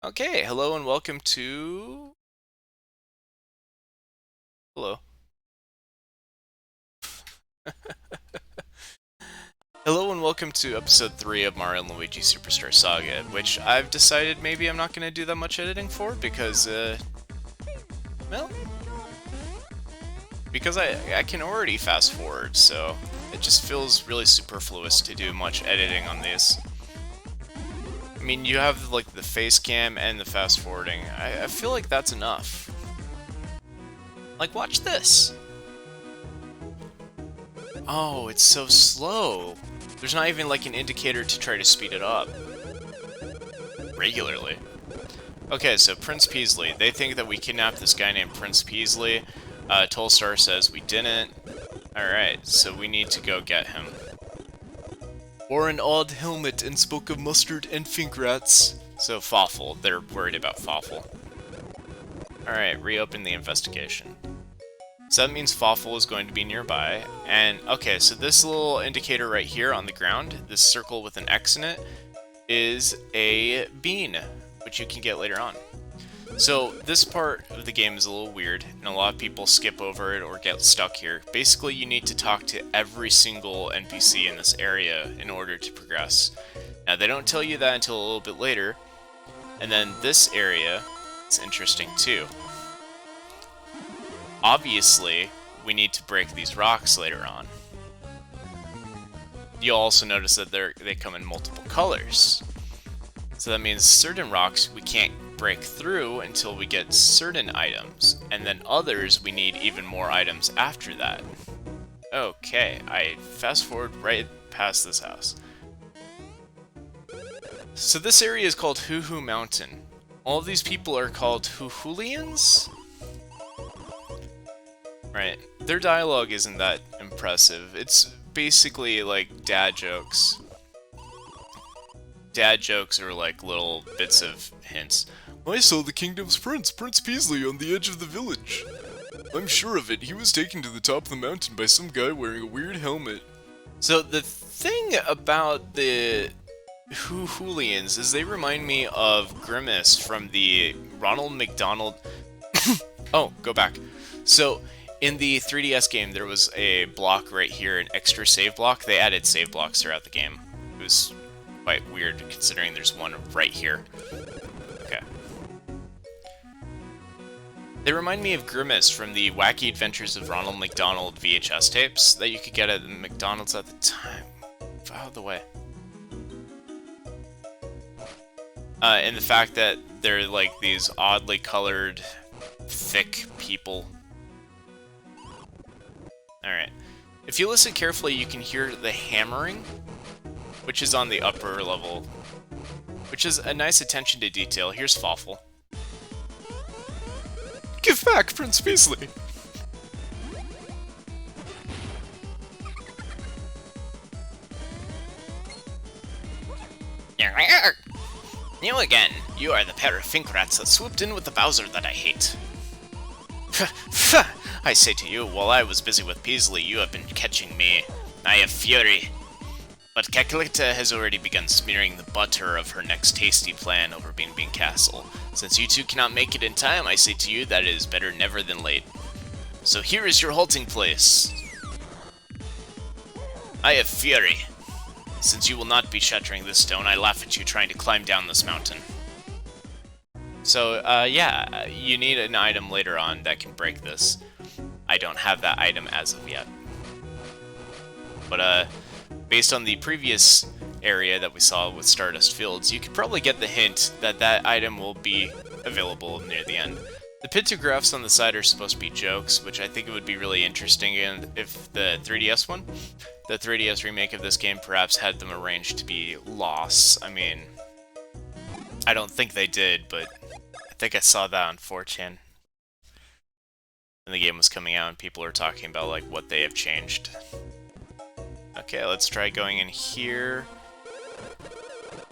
Okay, hello and welcome to... Hello. Hello and welcome to episode 3 of Mario and Luigi Superstar Saga, which I've decided maybe I'm not going to do that much editing for because, well, because I can already fast forward, so it just feels really superfluous to do much editing on these. I mean, you have, like, the face cam and the fast forwarding. I feel like that's enough. Like, watch this! Oh, it's so slow. There's not even like an indicator to try to speed it up. Regularly. Okay, so Prince Peasley. They think that we kidnapped this guy named Prince Peasley. Tolstar says we didn't. Alright, so we need to go get him. Wore an odd helmet and spoke of mustard and fink rats. So Fawful. They're worried about Fawful. Alright, reopen the investigation. So that means Fawful is going to be nearby. And, okay, so this little indicator right here on the ground, this circle with an X in it, is a bean, which you can get later on. So this part of the game is a little weird, and a lot of people skip over it or get stuck here. Basically, you need to talk to every single NPC in this area in order to progress. Now, they don't tell you that until a little bit later. And then this area is interesting too. Obviously, we need to break these rocks later on. You'll also notice that they come in multiple colors. So that means certain rocks we can't break through until we get certain items, and then others we need even more items after that. Okay, I fast forward right past this house. So this area is called Hoo Hoo Mountain. All of these people are called Hoo-Hoolians? Right. Their dialogue isn't that impressive. It's basically like dad jokes. Dad jokes are like little bits of hints. I saw the kingdom's prince, Prince Peasley, on the edge of the village. I'm sure of it. He was taken to the top of the mountain by some guy wearing a weird helmet. So the thing about the Hoo-Hoolians is they remind me of Grimace from the Ronald McDonald... Oh, go back. So... in the 3DS game, there was a block right here, an extra save block. They added save blocks throughout the game. It was quite weird, considering there's one right here. Okay. They remind me of Grimace from the Wacky Adventures of Ronald McDonald VHS tapes that you could get at McDonald's at the time. Out of the way. And the fact that they're like these oddly colored, thick people. Alright. If you listen carefully, you can hear the hammering, which is on the upper level, which is a nice attention to detail. Here's Fawful. Give back, Prince Peasley! You again. You are the pair of fink rats that swooped in with the Bowser that I hate. I say to you, while I was busy with Peasley, you have been catching me. I have fury. But Kakalita has already begun smearing the butter of her next tasty plan over Bean Bean Castle. Since you two cannot make it in time, I say to you that it is better never than late. So here is your halting place. I have fury. Since you will not be shattering this stone, I laugh at you trying to climb down this mountain. So, yeah, you need an item later on that can break this. I don't have that item as of yet. But, based on the previous area that we saw with Stardust Fields, you could probably get the hint that that item will be available near the end. The pictographs on the side are supposed to be jokes, which I think it would be really interesting if the 3DS one, the 3DS remake of this game, perhaps had them arranged to be lost. I mean, I don't think they did, but I think I saw that on 4chan. And the game was coming out and people were talking about like what they have changed. Okay, let's try going in here.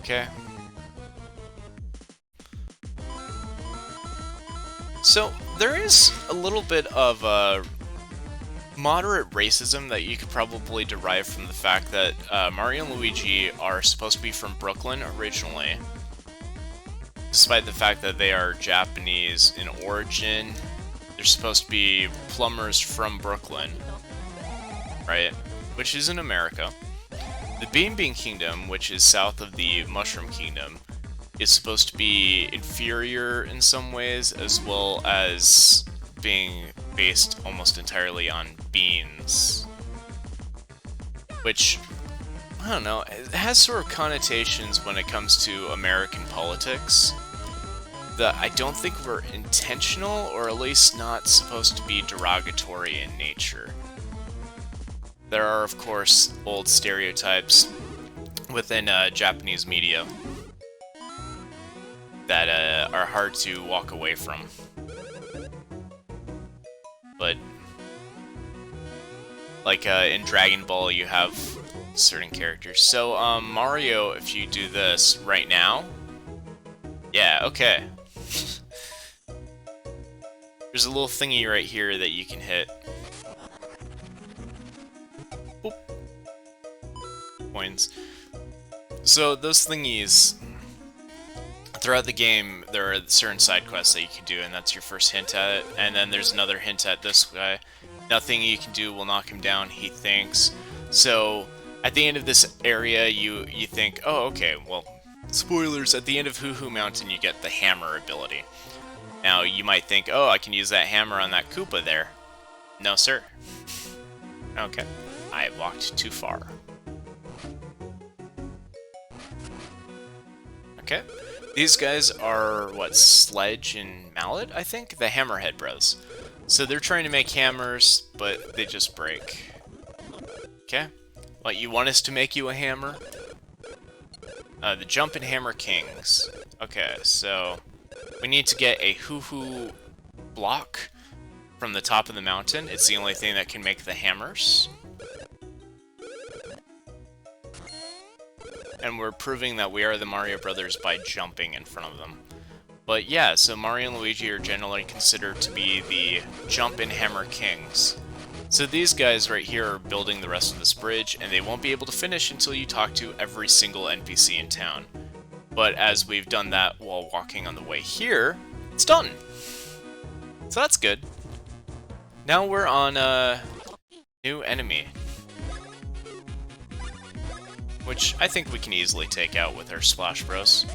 Okay. So, there is a little bit of moderate racism that you could probably derive from the fact that Mario and Luigi are supposed to be from Brooklyn originally. despite the fact that they are Japanese in origin. They're supposed to be plumbers from Brooklyn, right? Which is in America. The Bean Kingdom, which is south of the Mushroom Kingdom, is supposed to be inferior in some ways, as well as being based almost entirely on beans. Which, I don't know, it has sort of connotations when it comes to American politics that I don't think were intentional, or at least not supposed to be derogatory in nature. There are, of course, old stereotypes within Japanese media that are hard to walk away from. But, like in Dragon Ball, you have certain characters. So, Mario, if you do this right now... Yeah, okay. There's a little thingy right here that you can hit. Boop. Coins. So those thingies, throughout the game, there are certain side quests that you can do, and that's your first hint at it. And then there's another hint at this guy. Nothing you can do will knock him down, he thinks. So at the end of this area, you think, oh, okay, well, spoilers, at the end of Hoo Hoo Mountain, you get the hammer ability. Now, you might think, oh, I can use that hammer on that Koopa there. No, sir. Okay. I walked too far. Okay. These guys are, what, Sledge and Mallet, I think? The Hammerhead Bros. So they're trying to make hammers, but they just break. Okay. What, you want us to make you a hammer? The Jump and Hammer Kings. Okay, so... we need to get a hoo-hoo block from the top of the mountain. It's the only thing that can make the hammers. And we're proving that we are the Mario Brothers by jumping in front of them. But yeah, so Mario and Luigi are generally considered to be the Jump and Hammer Kings. So these guys right here are building the rest of this bridge, and they won't be able to finish until you talk to every single NPC in town. But as we've done that while walking on the way here, it's done! So that's good. Now we're on a new enemy, which I think we can easily take out with our Splash Bros.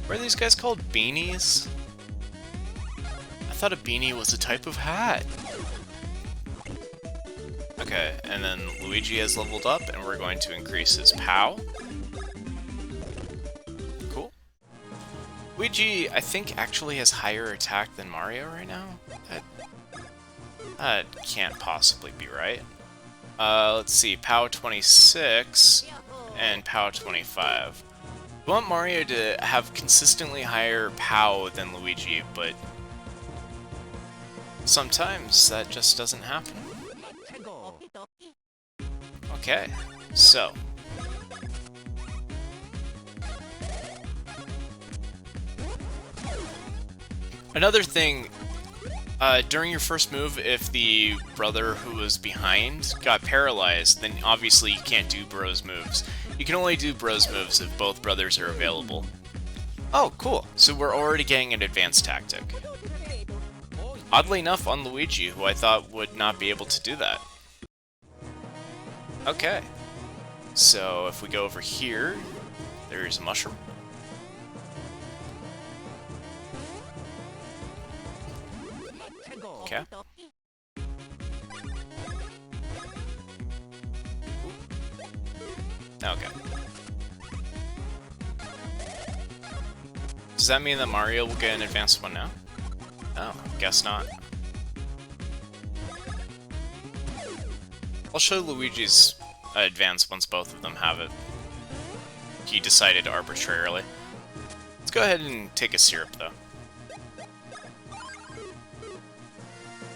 What are these guys called? Beanies? I thought a beanie was a type of hat. Okay, and then Luigi has leveled up, and we're going to increase his POW. Cool. Luigi, I think, actually has higher attack than Mario right now. That can't possibly be right. Let's see, POW 26 and POW 25. We want Mario to have consistently higher POW than Luigi, but sometimes that just doesn't happen. Okay, so another thing, during your first move, if the brother who was behind got paralyzed, then obviously you can't do Bros moves. You can only do Bros moves if both brothers are available. Oh, cool. So we're already getting an advanced tactic. Oddly enough, on Luigi, who I thought would not be able to do that. Okay. So if we go over here, there's a mushroom. Okay. Okay. Does that mean that Mario will get an advanced one now? Oh, guess not. I'll show Luigi's advance once both of them have it. He decided arbitrarily. Let's go ahead and take a syrup, though.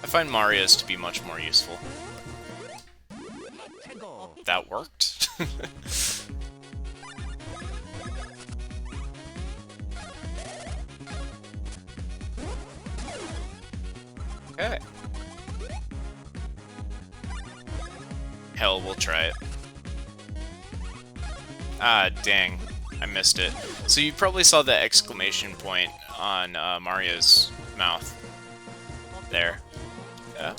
I find Mario's to be much more useful. That worked. Okay. Hell, we'll try it. Ah, dang. I missed it. So you probably saw the exclamation point on Mario's mouth. There. Yeah.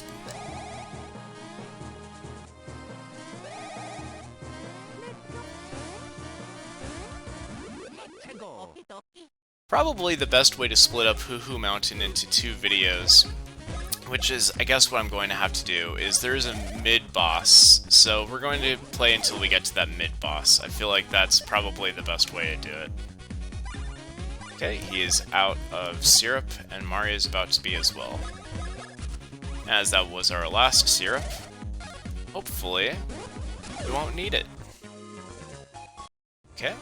Probably the best way to split up Hoo Hoo Mountain into 2 videos, which is, I guess what I'm going to have to do, is there's a mid-boss, so we're going to play until we get to that mid-boss. I feel like that's probably the best way to do it. Okay, he is out of syrup, and Mario's about to be as well. As that was our last syrup, hopefully we won't need it. Okay.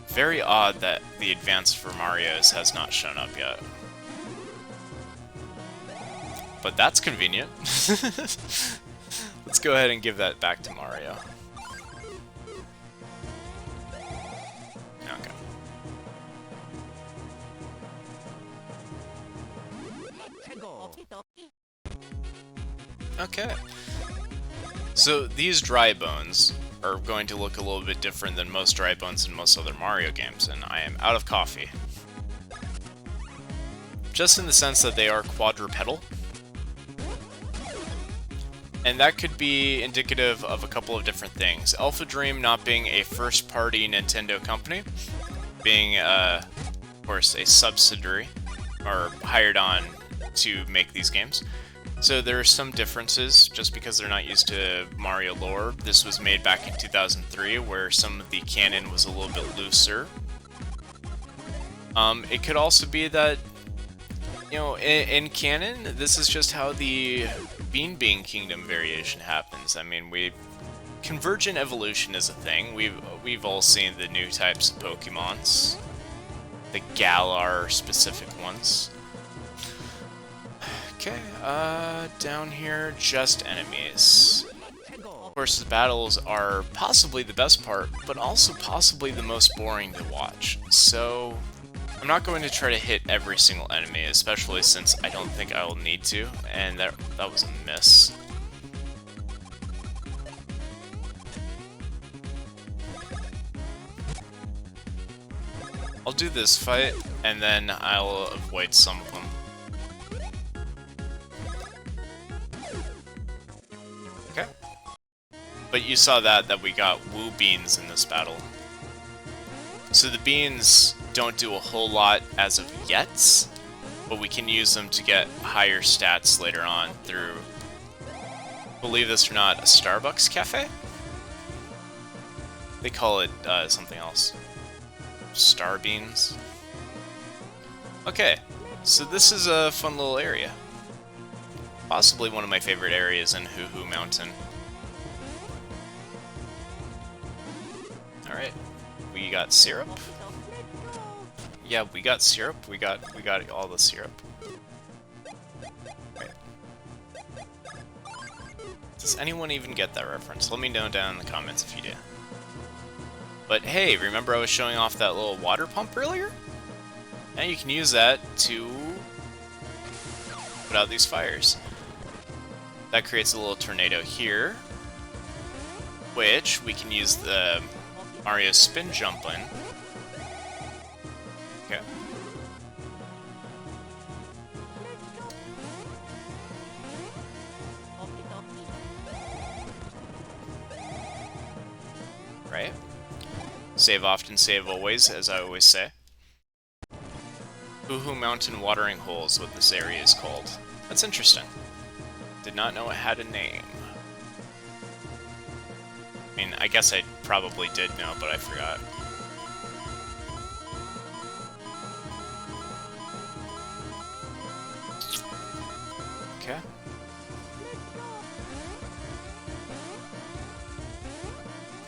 Very odd that the advance for Mario's has not shown up yet. But that's convenient. Let's go ahead and give that back to Mario. Okay. Okay. So these dry bones are going to look a little bit different than most dry bones in most other Mario games, and I am out of coffee. Just in the sense that they are quadrupedal. And that could be indicative of a couple of different things. Alpha Dream not being a first-party Nintendo company, being, of course, a subsidiary, or hired on to make these games. So there are some differences, just because they're not used to Mario lore. This was made back in 2003, where some of the canon was a little bit looser. It could also be that, you know, in canon, this is just how the Bean Kingdom variation happens. I mean, convergent evolution is a thing. We've all seen the new types of Pokemons, the Galar specific ones. Okay, down here, just enemies. Of course, the battles are possibly the best part, but also possibly the most boring to watch. So, I'm not going to try to hit every single enemy, especially since I don't think I will need to, and that was a miss. I'll do this fight, and then I'll avoid some of them. Okay. But you saw that we got Woo Beans in this battle. So the beans don't do a whole lot as of yet, but we can use them to get higher stats later on through, believe this or not, a Starbucks cafe? They call it something else. Star beans. Okay, so this is a fun little area. Possibly one of my favorite areas in Hoo Hoo Mountain. Alright, we got syrup. Yeah, we got syrup. We got all the syrup. Wait. Does anyone even get that reference? Let me know down in the comments if you do. But hey, remember I was showing off that little water pump earlier? And you can use that to put out these fires. That creates a little tornado here, which we can use the Mario spin jump in. Okay. Right. Save often, save always, as I always say. Hoo Hoo Mountain Watering Hole is what this area is called. That's interesting. Did not know it had a name. I mean, I guess I probably did know, but I forgot. Okay.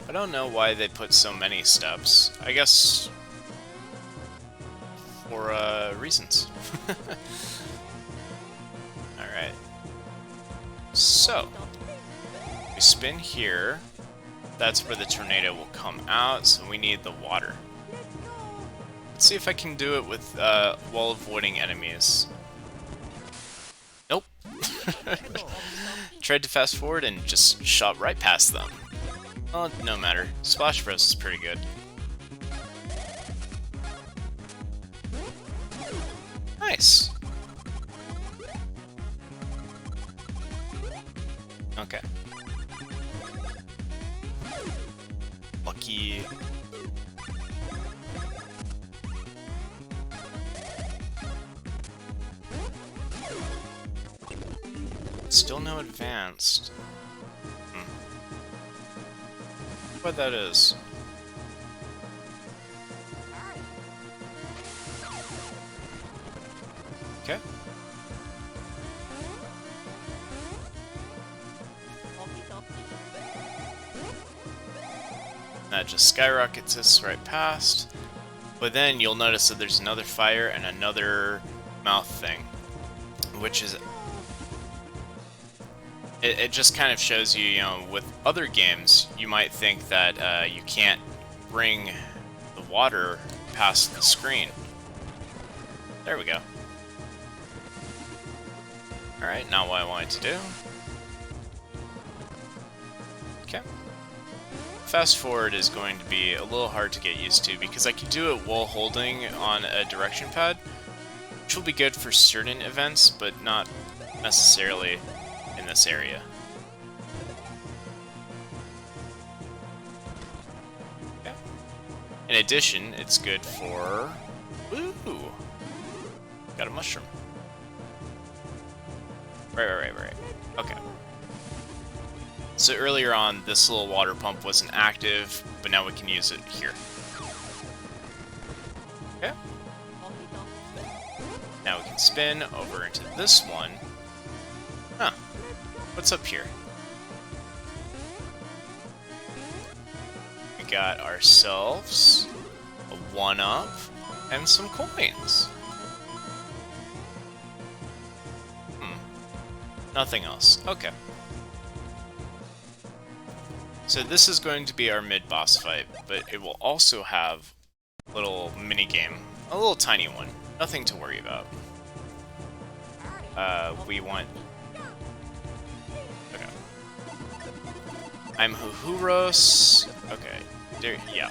I don't know why they put so many steps. I guess for reasons. Alright. So, we spin here. That's where the tornado will come out, so we need the water. Let's see if I can do it with while avoiding enemies. Nope. tried to fast forward and just shot right past them. Well, no matter. Splash Bros is pretty good. Nice. Okay. Lucky. Still no advanced. What that is. Okay. That just skyrockets us right past. But then you'll notice that there's another fire and another mouth thing. Which is... It just kind of shows you, you know, with other games, you might think that you can't bring the water past the screen. There we go. Alright, not what I wanted to do. Okay. Fast forward is going to be a little hard to get used to because I can do it while holding on a direction pad, which will be good for certain events, but not necessarily in this area. Okay. In addition, it's good for... Ooh! Got a mushroom. Right. Okay. So earlier on, this little water pump wasn't active, but now we can use it here. Okay. Now we can spin over into this one. Huh. What's up here? We got ourselves a 1-up and some coins. Nothing else. Okay. So this is going to be our mid-boss fight, but it will also have a little mini-game. A little tiny one. Nothing to worry about. We want... Okay. I'm Huhuros. Okay. There, yeah.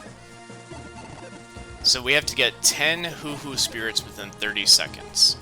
So we have to get 10 Huhu spirits within 30 seconds.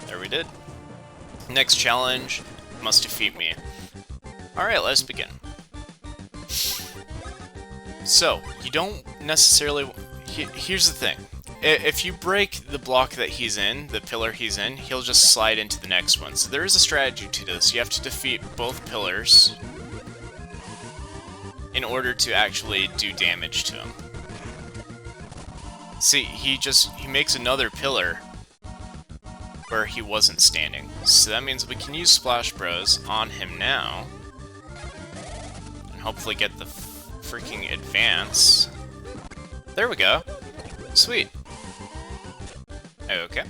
There we did. Next challenge must defeat me. Alright, let's begin. So, you don't necessarily... Here's the thing. If you break the block that he's in, the pillar he's in, he'll just slide into the next one. So there is a strategy to this. You have to defeat both pillars in order to actually do damage to him. See, he makes another pillar where he wasn't standing. So that means we can use Splash Bros on him now. And hopefully get the freaking advance. There we go. Sweet. Okay.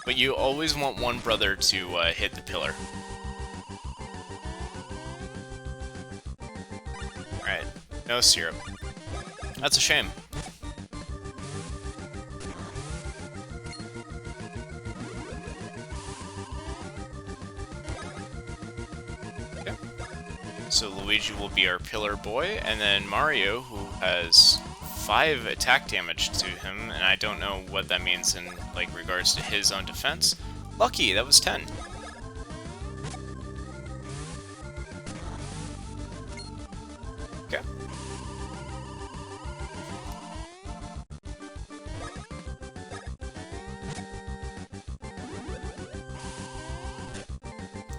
But you always want one brother to hit the pillar. Alright. No syrup. That's a shame. So Luigi will be our pillar boy, and then Mario, who has 5 attack damage to him, and I don't know what that means in like regards to his own defense. Lucky, that was 10. Okay.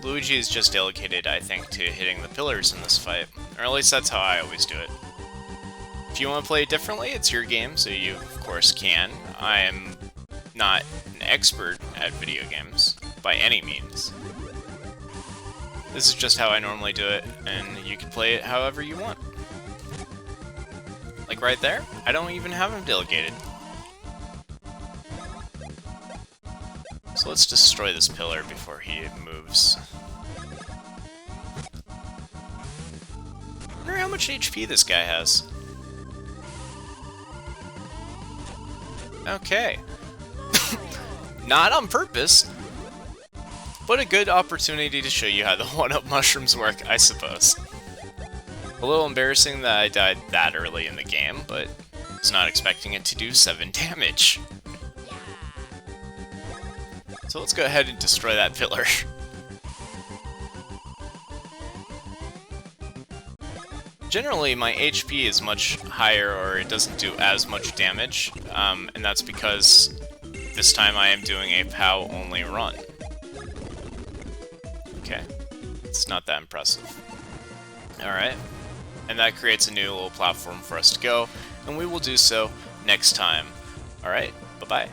Luigi is just dedicated, I think, to hitting the pillars in this fight. Or at least that's how I always do it. If you want to play it differently, it's your game, so you, of course, can. I am not an expert at video games, by any means. This is just how I normally do it, and you can play it however you want. Like right there? I don't even have him delegated. So let's destroy this pillar before he moves. I wonder how much HP this guy has. Okay. Not on purpose, but a good opportunity to show you how the one-up mushrooms work, I suppose. A little embarrassing that I died that early in the game, but I was not expecting it to do 7 damage. So let's go ahead and destroy that pillar. Generally, my HP is much higher, or it doesn't do as much damage, and that's because this time I am doing a POW-only run. Okay, it's not that impressive. Alright, and that creates a new little platform for us to go, and we will do so next time. Alright, bye-bye.